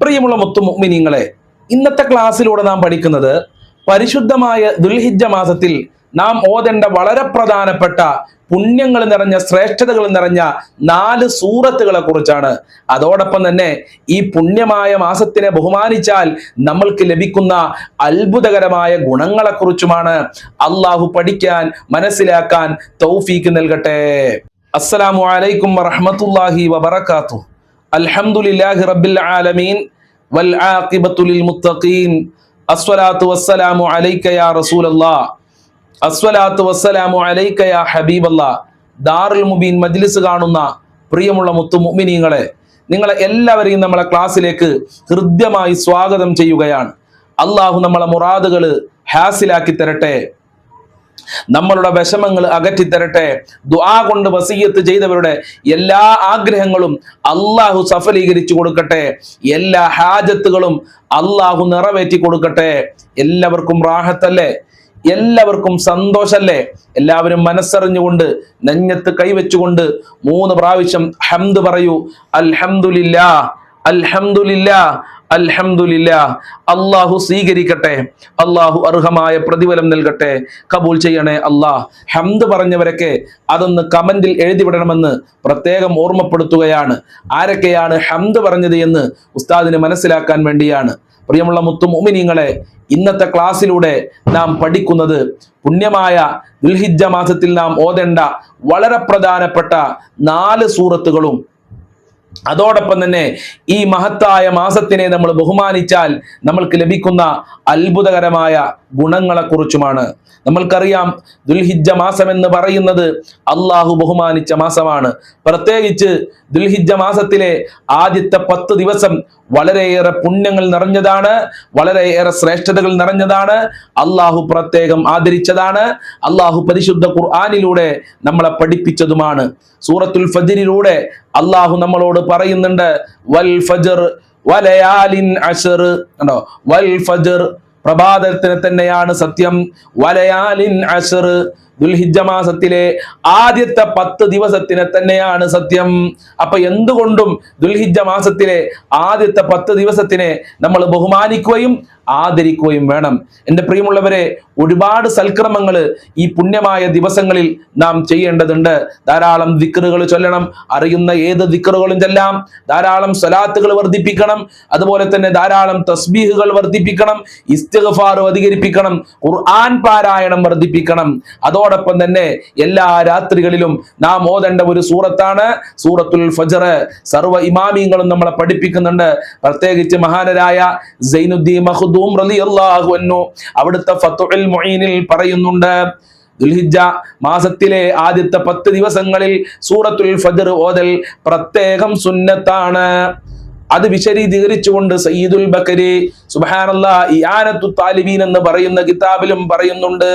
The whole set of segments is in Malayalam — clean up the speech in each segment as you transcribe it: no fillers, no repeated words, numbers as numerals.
പ്രിയമുള്ള മുത്തുമുഅ്മിനീങ്ങളെ, ഇന്നത്തെ ക്ലാസ്സിലൂടെ നാം പഠിക്കുന്നത് പരിശുദ്ധമായ ദുൽഹിജ്ജ മാസത്തിൽ നാം ഓതേണ്ട വളരെ പ്രധാനപ്പെട്ട പുണ്യങ്ങൾ നിറഞ്ഞ ശ്രേഷ്ഠതകൾ നിറഞ്ഞ 4 സൂറത്തുകളെ കുറിച്ചാണ്. അതോടൊപ്പം തന്നെ ഈ പുണ്യമായ മാസത്തിനെ ബഹുമാനിച്ചാൽ നമ്മൾക്ക് ലഭിക്കുന്ന അത്ഭുതകരമായ ഗുണങ്ങളെ കുറിച്ചുമാണ്. അള്ളാഹു പഠിക്കാൻ മനസ്സിലാക്കാൻ തൗഫീക്ക് നൽകട്ടെ. അസ്സലാമു അലൈക്കും വറഹ്മത്തുള്ളാഹി വബറകാതുഹു. അൽഹംദുലില്ലാഹി റബ്ബിൽ ആലമീൻ വൽ ആഖിബത്തു ലിൽ മുത്തഖീൻ. അസ്സലാത്തു വസ്സലാമു അലൈക യാ റസൂലല്ലാഹ്. അസ്സലാത്തു വസ്സലാമു അലൈക യാ ഹബീബല്ലാഹ്. ദാറുൽ മുബീൻ മജ്ലിസ് കാണുന്ന പ്രിയമുള്ള മുത്തുമുഅ്മിനീങ്ങളെ, നിങ്ങളെ എല്ലാവരെയും നമ്മളെ ക്ലാസ്സിലേക്ക് ഹൃദ്യമായി സ്വാഗതം ചെയ്യുകയാണ്. അള്ളാഹു നമ്മളെ മുറാദുകൾ ഹാസിലാക്കി തരട്ടെ, നമ്മളുടെ വിഷമങ്ങൾ അകറ്റിത്തരട്ടെ. ദുആ കൊണ്ട് വസിയ്യത്ത് ചെയ്തവരുടെ എല്ലാ ആഗ്രഹങ്ങളും അള്ളാഹു സഫലീകരിച്ചു കൊടുക്കട്ടെ. എല്ലാ ഹാജത്തുകളും അള്ളാഹു നിറവേറ്റി കൊടുക്കട്ടെ. എല്ലാവർക്കും റാഹത്തല്ലേ? എല്ലാവർക്കും സന്തോഷല്ലേ? എല്ലാവരും മനസ്സറിഞ്ഞുകൊണ്ട് നെഞ്ഞത്ത് കൈവച്ചുകൊണ്ട് 3 പ്രാവശ്യം ഹംദ് പറയൂ. അൽഹംദുലില്ലാ, അൽഹംദുലില്ലാ, അൽഹംദുലില്ലാ. അള്ളാഹു സ്വീകരിക്കട്ടെ, അള്ളാഹു അർഹമായ പ്രതിഫലം നൽകട്ടെ, കബൂൽ ചെയ്യണേ അള്ളാഹ്. ഹംദ് പറഞ്ഞവരൊക്കെ അതൊന്ന് കമന്റിൽ എഴുതിവിടണമെന്ന് പ്രത്യേകം ഓർമ്മപ്പെടുത്തുകയാണ്. ആരൊക്കെയാണ് ഹംദ് പറഞ്ഞത് എന്ന് ഉസ്താദിന് മനസ്സിലാക്കാൻ വേണ്ടിയാണ്. പ്രിയമുള്ള മുത്തുമുഅ്മിനീങ്ങളെ, ഇന്നത്തെ ക്ലാസ്സിലൂടെ നാം പഠിക്കുന്നത് പുണ്യമായ ദുൽഹിജ്ജ മാസത്തിൽ നാം ഓതേണ്ട വളരെ പ്രധാനപ്പെട്ട 4 സൂറത്തുകളും അതോടൊപ്പം തന്നെ ഈ മഹത്തായ മാസത്തിനെ നമ്മൾ ബഹുമാനിച്ചാൽ നമ്മൾക്ക് ലഭിക്കുന്ന അത്ഭുതകരമായ ഗുണങ്ങളെ കുറിച്ചുമാണ്. നമ്മൾക്കറിയാം, ദുൽഹിജ്ജ മാസം എന്ന് പറയുന്നത് അള്ളാഹു ബഹുമാനിച്ച മാസമാണ്. പ്രത്യേകിച്ച് ദുൽഹിജ്ജ മാസത്തിലെ ആദ്യത്തെ 10 ദിവസം വളരെയേറെ പുണ്യങ്ങൾ നിറഞ്ഞതാണ്, വളരെയേറെ ശ്രേഷ്ഠതകൾ നിറഞ്ഞതാണ്. അള്ളാഹു പ്രത്യേകം ആദരിച്ചതാണ്. അള്ളാഹു പരിശുദ്ധ ഖുർആനിലൂടെ നമ്മളെ പഠിപ്പിച്ചതുമാണ്. സൂറത്തുൽ ഫജ്റിലൂടെ അള്ളാഹു നമ്മളോട് പറയുന്നുണ്ട്, വൽ ഫജ്ർ വലയാലിൻ അശ്ർ. കണ്ടോ? വൽ ഫജ്ർ, പ്രഭാതത്തിന് തന്നെയാണ് സത്യം. വലയാലിൻ അശ്ർ, ദുൽഹിജ്ജ മാസത്തിലെ ആദ്യത്തെ 10 ദിവസത്തിന് തന്നെയാണ് സത്യം. അപ്പൊ എന്തുകൊണ്ടും ദുൽഹിജ്ജ മാസത്തിലെ ആദ്യത്തെ 10 ദിവസത്തിനെ നമ്മൾ ബഹുമാനിക്കുകയും ആദരിക്കുകയും വേണം. എൻ്റെ പ്രിയമുള്ളവരെ, ഒരുപാട് സൽക്രമങ്ങൾ ഈ പുണ്യമായ ദിവസങ്ങളിൽ നാം ചെയ്യേണ്ടതുണ്ട്. ധാരാളം ദിക്റുകൾ ചൊല്ലണം, അറിയുന്ന ഏത് ദിക്റുകളും ചൊല്ലാം. ധാരാളം സ്വലാത്തുകൾ വർദ്ധിപ്പിക്കണം, അതുപോലെ തന്നെ ധാരാളം തസ്ബീഹുകൾ വർദ്ധിപ്പിക്കണം, ഇസ്തിഗ്ഫാർ അധികരിപ്പിക്കണം, ഖുർആൻ പാരായണം വർദ്ധിപ്പിക്കണം. അതോടൊപ്പം തന്നെ എല്ലാ രാത്രികളിലും നാം ഓതേണ്ട ഒരു സൂറത്താണ് സൂറത്തുൽ ഫജ്ർ. സർവ്വ ഇമാമിയങ്ങളും നമ്മളെ പഠിപ്പിക്കുന്നുണ്ട്. പ്രത്യേകിച്ച് മഹാനരായ സൈനുദ്ദീൻ മഖ്ദൂം റളിയല്ലാഹു അൻഹു അവിടുത്തെ ഫത്ഹുൽ മുഈനിൽ പറയുന്നുണ്ട്, ദുൽഹിജ്ജ മാസത്തിലെ ആദ്യത്തെ 10 ദിവസങ്ങളിൽ സൂറത്തുൽ ഫജ്ർ ഓതൽ പ്രത്യേകം സുന്നത്താണ്. അത് വിശദീകരിച്ചുകൊണ്ട് സയ്യിദുൽ ബക്കരി സുബ്ഹാനല്ലാഹ് ഇആനത്തു താലിബീൻ എന്ന് പറയുന്ന കിതാബിലും പറയുന്നുണ്ട്,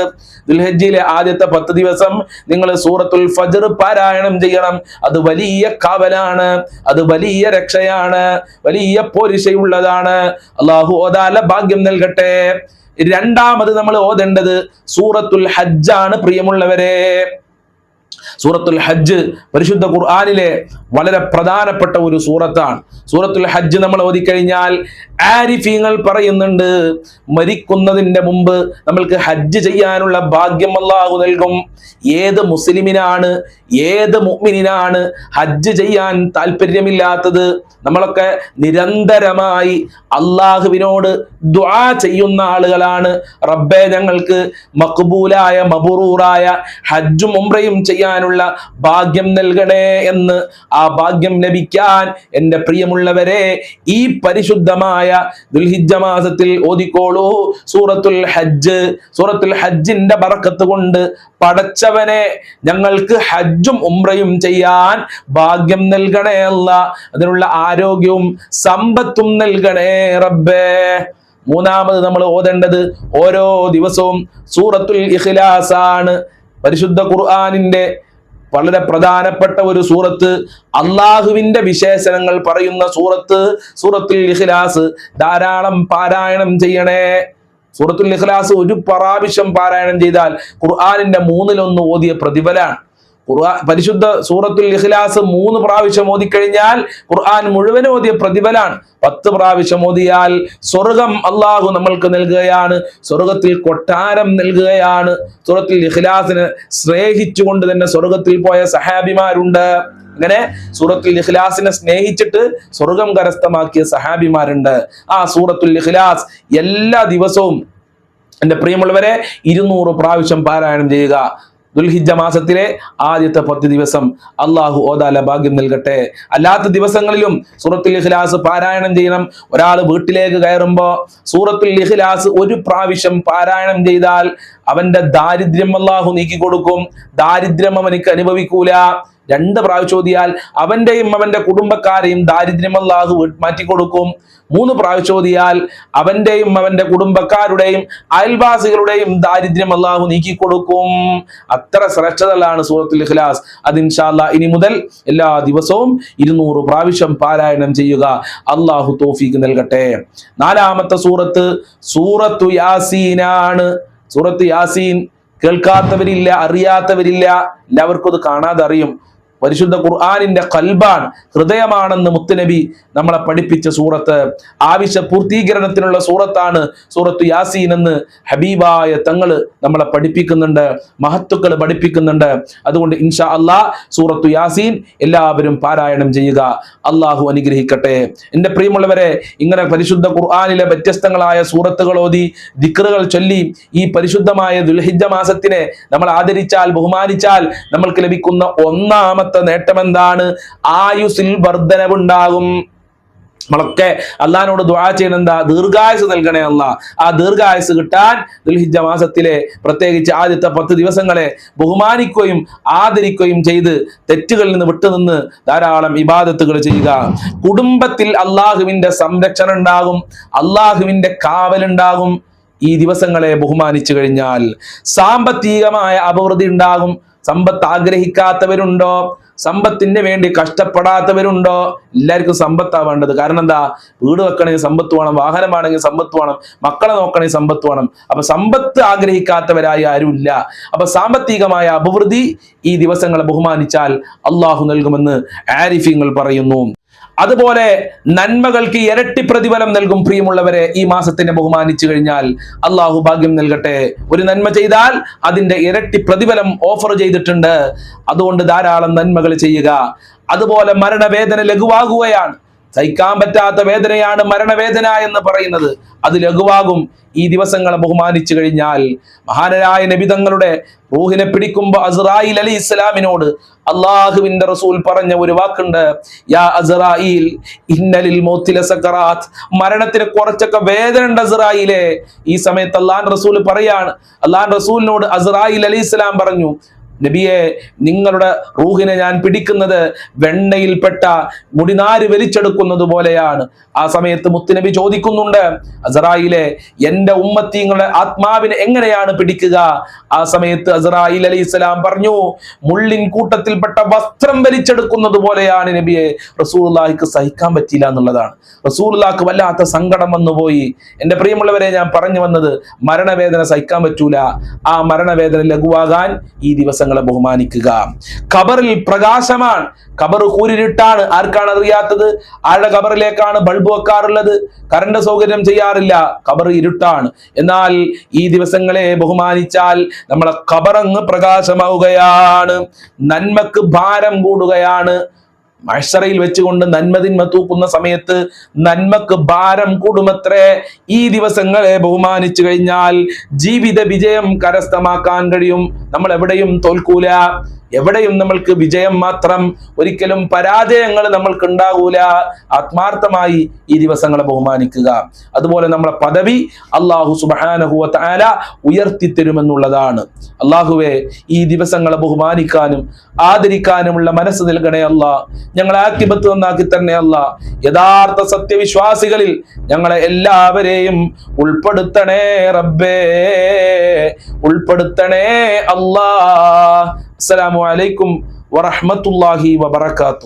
ദുൽഹിജ്ജയിലെ ആദ്യത്തെ 10 ദിവസം നിങ്ങൾ സൂറത്തുൽ ഫജ്ർ പാരായണം ചെയ്യണം. അത് വലിയ കാവലാണ്, അത് വലിയ രക്ഷയാണ്, വലിയ പോരിശയുള്ളതാണ്. അള്ളാഹു ഓതാല ഭാഗ്യം നൽകട്ടെ. രണ്ടാമത് നമ്മൾ ഓതേണ്ടത് സൂറത്തുൽ ഹജ്ജാണ്. പ്രിയമുള്ളവരെ, സൂറത്തുൽ ഹജ്ജ് പരിശുദ്ധ ഖുർആനിലെ വളരെ പ്രധാനപ്പെട്ട ഒരു സൂറത്താണ്. സൂറത്തുൽ ഹജ്ജ് നമ്മൾ ഓതിക്കഴിഞ്ഞാൽ ആരിഫീങ്ങൾ പറയുന്നുണ്ട്, മരിക്കുന്നതിന്റെ മുമ്പ് നമ്മൾക്ക് ഹജ്ജ് ചെയ്യാനുള്ള ഭാഗ്യം അല്ലാഹു നൽകും. ഏത് മുസ്ലിമിനാണ്, ഏത് മുഅ്മിനിനാണ് ഹജ്ജ് ചെയ്യാൻ താല്പര്യമില്ലാത്തത്? നമ്മളൊക്കെ നിരന്തരമായി അള്ളാഹുവിനോട് ദുആ ചെയ്യുന്ന ആളുകളാണ്. റബ്ബേ, ഞങ്ങൾക്ക് മഖ്ബൂലായ മബ്റൂറായ ഹജ്ജും ഉംറയും ചെയ്യാനുള്ള ഭാഗ്യം നൽകണേ എന്ന്. ആ ഭാഗ്യം ലഭിക്കാൻ എൻ്റെ പ്രിയമുള്ളവരെ, ഈ പരിശുദ്ധമായ ദുൽഹിജ്ജ മാസത്തിൽ ഓതിക്കോളൂ സൂറത്തുൽ ഹജ്ജ്. സൂറത്തുൽ ഹജ്ജിന്റെ ബറക്കത്ത് കൊണ്ട് പടച്ചവനെ ഞങ്ങൾക്ക് ഹജ്ജും ഉംറയും ചെയ്യാൻ ഭാഗ്യം നൽകണേ അല്ലാ. അതിനുള്ള ആരോഗ്യവും സമ്പത്തും നൽകണേ റബ്ബേ. മൂന്നാമത് നമ്മൾ ഓതേണ്ടത് ഓരോ ദിവസവും സൂറത്തുൽ ഇഖ്ലാസ് ആണ്. പരിശുദ്ധ ഖുർആനിന്റെ വളരെ പ്രധാനപ്പെട്ട ഒരു സൂറത്ത്, അള്ളാഹുവിന്റെ വിശേഷണങ്ങൾ പറയുന്ന സൂറത്ത് സൂറത്തുൽ ഇഖ്ലാസ്. ധാരാളം പാരായണം ചെയ്യണേ. സൂറത്തുൽ ഇഖ്ലാസ് 1 പ്രാവശ്യം പാരായണം ചെയ്താൽ ഖുർആനിന്റെ 1/3 ഓതിയ പ്രതിഫലാണ്. പരിശുദ്ധ സൂറത്തുൽ ഇഖ്ലാസ് 3 പ്രാവശ്യം ഓതിക്കഴിഞ്ഞാൽ ഖുർആൻ മുഴുവൻ ഓതിയ പ്രതിഫലാണ്. 10 പ്രാവശ്യം ഓതിയാൽ സ്വർഗം അള്ളാഹു നമ്മൾക്ക് നൽകുകയാണ്, സ്വർഗത്തിൽ കൊട്ടാരം നൽകുകയാണ്. സൂറത്തുൽ ഇഖ്ലാസിനെ സ്നേഹിച്ചുകൊണ്ട് തന്നെ സ്വർഗത്തിൽ പോയ സഹാബിമാരുണ്ട്. അങ്ങനെ സൂറത്തുൽ ഇഖ്ലാസിനെ സ്നേഹിച്ചിട്ട് സ്വർഗം കരസ്ഥമാക്കിയ സഹാബിമാരുണ്ട്. ആ സൂറത്തുൽ ഇഖ്ലാസ് എല്ലാ ദിവസവും എൻ്റെ പ്രിയമുള്ളവരെ 200 പ്രാവശ്യം പാരായണം ചെയ്യുക. ദുൽഹിജ്ജ മാസത്തിലെ ആദ്യത്തെ 10 ദിവസം അള്ളാഹു ഓതാല ഭാഗ്യം നൽകട്ടെ. അല്ലാത്ത ദിവസങ്ങളിലും സൂറത്തുൽ ഇഖ്ലാസ് പാരായണം ചെയ്യണം. ഒരാൾ വീട്ടിലേക്ക് കയറുമ്പോൾ സൂറത്തുൽ ഇഖ്ലാസ് 1 പ്രാവശ്യം പാരായണം ചെയ്താൽ അവന്റെ ദാരിദ്ര്യം അള്ളാഹു നീക്കി കൊടുക്കും. ദാരിദ്ര്യം അവനിക്ക് അനുഭവിക്കൂല. 2 പ്രാവശ്യം ഓതിയാൽ അവന്റെയും അവന്റെ കുടുംബക്കാരെയും ദാരിദ്ര്യം അള്ളാഹു മാറ്റിക്കൊടുക്കും. 3 പ്രാവശ്യം ഓതിയാൽ അവന്റെയും അവന്റെ കുടുംബക്കാരുടെയും അയൽവാസികളുടെയും ദാരിദ്ര്യം അള്ളാഹു നീക്കിക്കൊടുക്കും. അത്ര ശ്രേഷ്ഠതകളാണ് സൂറത്തുൽ ഇഖ്ലാസ്. അത് ഇൻഷാ അല്ലാഹ് ഇനി മുതൽ എല്ലാ ദിവസവും 200 പ്രാവശ്യം പാരായണം ചെയ്യുക. അള്ളാഹു തൗഫീഖ് നൽകട്ടെ. 4ാമത്തെ സൂറത്തു യാസീനാണ്. സൂറത്ത് യാസീൻ കേൾക്കാത്തവരില്ല, അറിയാത്തവരില്ല, എല്ലാവർക്കും അത് കാണാതെ അറിയും. പരിശുദ്ധ ഖുർആനിന്റെ ഖൽബാണ്, ഹൃദയമാണെന്ന് മുത്തുനബി നമ്മളെ പഠിപ്പിച്ച സൂറത്ത്. ആവശ്യ പൂർത്തീകരണത്തിനുള്ള സൂറത്താണ് സൂറത്തു യാസീൻ എന്ന് ഹബീബായ തങ്ങള് നമ്മളെ പഠിപ്പിക്കുന്നുണ്ട്, മഹത്തുക്കൾ പഠിപ്പിക്കുന്നുണ്ട്. അതുകൊണ്ട് ഇൻഷാ അല്ലാഹ് സൂറത്തു യാസീൻ എല്ലാവരും പാരായണം ചെയ്യുക. അള്ളാഹു അനുഗ്രഹിക്കട്ടെ. എൻ്റെ പ്രിയമുള്ളവരെ, ഇങ്ങനെ പരിശുദ്ധ ഖുർആനിലെ വ്യത്യസ്തങ്ങളായ സൂറത്തുകൾ ഓതി ദിക്റുകൾ ചൊല്ലി ഈ പരിശുദ്ധമായ ദുൽഹിജ്ജ മാസത്തിനെ നമ്മൾ ആദരിച്ചാൽ, ബഹുമാനിച്ചാൽ നമ്മൾക്ക് ലഭിക്കുന്ന ഒന്നാമത്തെ നേട്ടം എന്താണ്? ആയുസ്സിൽ വർധനവുണ്ടാകും. നമ്മളൊക്കെ അള്ളാഹിനോട് ദുആ ചെയ്യണം, എന്താ? ദീർഘായുസ് നൽകണേ അല്ലാ. ആ ദീർഘായുസ് കിട്ടാൻ ദുൽഹിജ്ജ മാസത്തിലെ പ്രത്യേകിച്ച് ആദ്യത്തെ 10 ദിവസങ്ങളെ ബഹുമാനിക്കുകയും ആദരിക്കുകയും ചെയ്ത് തെറ്റുകളിൽ നിന്ന് വിട്ടുനിന്ന് ധാരാളം ഇബാദത്തുകൾ ചെയ്യുക. കുടുംബത്തിൽ അള്ളാഹുവിന്റെ സംരക്ഷണം ഉണ്ടാകും, അള്ളാഹുവിന്റെ കാവലുണ്ടാകും. ഈ ദിവസങ്ങളെ ബഹുമാനിച്ചു കഴിഞ്ഞാൽ സാമ്പത്തികമായ അഭിവൃദ്ധി ഉണ്ടാകും. സമ്പത്ത് ആഗ്രഹിക്കാത്തവരുണ്ടോ? സമ്പത്തിന് വേണ്ടി കഷ്ടപ്പെടാത്തവരുണ്ടോ? എല്ലാവർക്കും സമ്പത്താ വേണ്ടത്. കാരണം എന്താ? വീട് വെക്കണമെങ്കിൽ സമ്പത്ത് വേണം, വാഹനമാണെങ്കിൽ സമ്പത്ത് വേണം, മക്കളെ നോക്കണമെങ്കിൽ സമ്പത്ത് വേണം. അപ്പൊ സമ്പത്ത് ആഗ്രഹിക്കാത്തവരായി ആരുമില്ല. അപ്പൊ സാമ്പത്തികമായ അഭിവൃദ്ധി ഈ ദിവസങ്ങളെ ബഹുമാനിച്ചാൽ അള്ളാഹു നൽകുമെന്ന് ആരിഫീങ്ങൾ പറയുന്നു. അതുപോലെ നന്മകൾക്ക് ഇരട്ടി പ്രതിഫലം നൽകും. പ്രിയമുള്ളവരെ, ഈ മാസത്തിനെ ബഹുമാനിച്ചു കഴിഞ്ഞാൽ അള്ളാഹു ഭാഗ്യം നൽകട്ടെ. ഒരു നന്മ ചെയ്താൽ അതിന്റെ ഇരട്ടി പ്രതിഫലം ഓഫർ ചെയ്തിട്ടുണ്ട്. അതുകൊണ്ട് ധാരാളം നന്മകൾ ചെയ്യുക. അതുപോലെ മരണവേദന ലഘുവാകുകയാണ്. സഹിക്കാൻ പറ്റാത്ത വേദനയാണ് മരണവേദന എന്ന് പറയുന്നത്. അത് ലഘുവാകും ഈ ദിവസങ്ങളെ ബഹുമാനിച്ചു കഴിഞ്ഞാൽ. മഹാനരായ നബി തങ്ങളുടെ റൂഹിനെ പിടിക്കുമ്പോൾ അസ്റായീൽ അലൈഹി ഇസ്ലാമിനോട് അള്ളാഹുവിന്റെ റസൂൽ പറഞ്ഞ ഒരു വാക്കുണ്ട്, യാ അസ്റായീൽ ഇന്നലിൽ മൗതി ലസകറാത്ത്. മരണത്തിന് കുറച്ചൊക്കെ വേദന ഉണ്ട് അസ്റായീലേ. ഈ സമയത്ത് അള്ളാഹുവിന്റെ റസൂൽ പറയാണ്, അള്ളാഹുവിന്റെ റസൂലിനോട് അസ്റായീൽ അലൈഹി ഇസ്ലാം പറഞ്ഞു, നബിയെ, നിങ്ങളുടെ റൂഹിനെ ഞാൻ പിടിക്കുന്നത് വെണ്ണയിൽപ്പെട്ട മുടിനാര് വലിച്ചെടുക്കുന്നത് പോലെയാണ്. ആ സമയത്ത് മുത്തുനബി ചോദിക്കുന്നുണ്ട്, അസ്റായീലെ, എന്റെ ഉമ്മത്തീങ്ങളുടെ ആത്മാവിനെ എങ്ങനെയാണ് പിടിക്കുക? ആ സമയത്ത് അസ്റായീൽ അലൈഹിസ്സലാം പറഞ്ഞു, മുള്ളിൻ കൂട്ടത്തിൽപ്പെട്ട വസ്ത്രം വലിച്ചെടുക്കുന്നത് പോലെയാണ് നബിയെ. റസൂലുള്ളാഹിക്ക് സഹിക്കാൻ പറ്റിയില്ല എന്നുള്ളതാണ്. റസൂലുള്ളാഹിക്ക് വല്ലാത്ത സങ്കടം വന്നുപോയി. എൻ്റെ പ്രിയമുള്ളവരെ, ഞാൻ പറഞ്ഞു വന്നത്, മരണവേദന സഹിക്കാൻ പറ്റൂല. ആ മരണവേദന ലഘുവാകാൻ ഈ ദിവസങ്ങളെ ബഹുമാനിക്കുക. ഖബറിൽ പ്രകാശമാണ്, ഖബർ കൂരിരുട്ടാണ്. ആർക്കാണ് അറിയാത്തത്? ആരുടെ ഖബറിലേക്കാണ് ബൾബ് വെക്കാറുള്ളത്? കറണ്ട് സൗകര്യം ചെയ്യാറില്ല, ഖബർ ഇരുട്ടാണ്. എന്നാൽ ഈ ദിവസങ്ങളെ ബഹുമാനിച്ചാൽ നമ്മളെ ഖബറങ്ങ് പ്രകാശമാവുകയാണ്, നന്മക്ക് ഭാരം കൂടുകയാണ്. മഹ്ശറയിൽ വെച്ചുകൊണ്ട് നന്മതിന്മ തൂക്കുന്ന സമയത്ത് നന്മക്ക് ഭാരം കൂടുമത്രേ. ഈ ദിവസങ്ങളെ ബഹുമാനിച്ചു കഴിഞ്ഞാൽ ജീവിത വിജയം കരസ്ഥമാക്കാൻ കഴിയും. നമ്മൾ എവിടെയും തോൽക്കൂല, എവിടെയും നമ്മൾക്ക് വിജയം മാത്രം, ഒരിക്കലും പരാജയങ്ങൾ നമ്മൾക്ക് ഉണ്ടാകൂല. ആത്മാർത്ഥമായി ഈ ദിവസങ്ങളെ ബഹുമാനിക്കുക. അതുപോലെ നമ്മളെ പദവി അല്ലാഹു സുബ്ഹാനഹു വ തആല ഉയർത്തിത്തരുമെന്നുള്ളതാണ്. അല്ലാഹുവേ, ഈ ദിവസങ്ങളെ ബഹുമാനിക്കാനും ആദരിക്കാനുമുള്ള മനസ്സ് നൽകണേ അല്ലാ. ഞങ്ങളെ ആഖിബത്ത് നന്നാക്കി തന്നെ അല്ലാ. യഥാർത്ഥ സത്യവിശ്വാസികളിൽ ഞങ്ങളെ എല്ലാവരെയും ഉൾപ്പെടുത്തണേ റബ്ബേ, ഉൾപ്പെടുത്തണേ അല്ലാ. അസ്സലാമു അലൈക്കും വറഹ്മത്തുള്ളാഹി വബറകാതുഹു.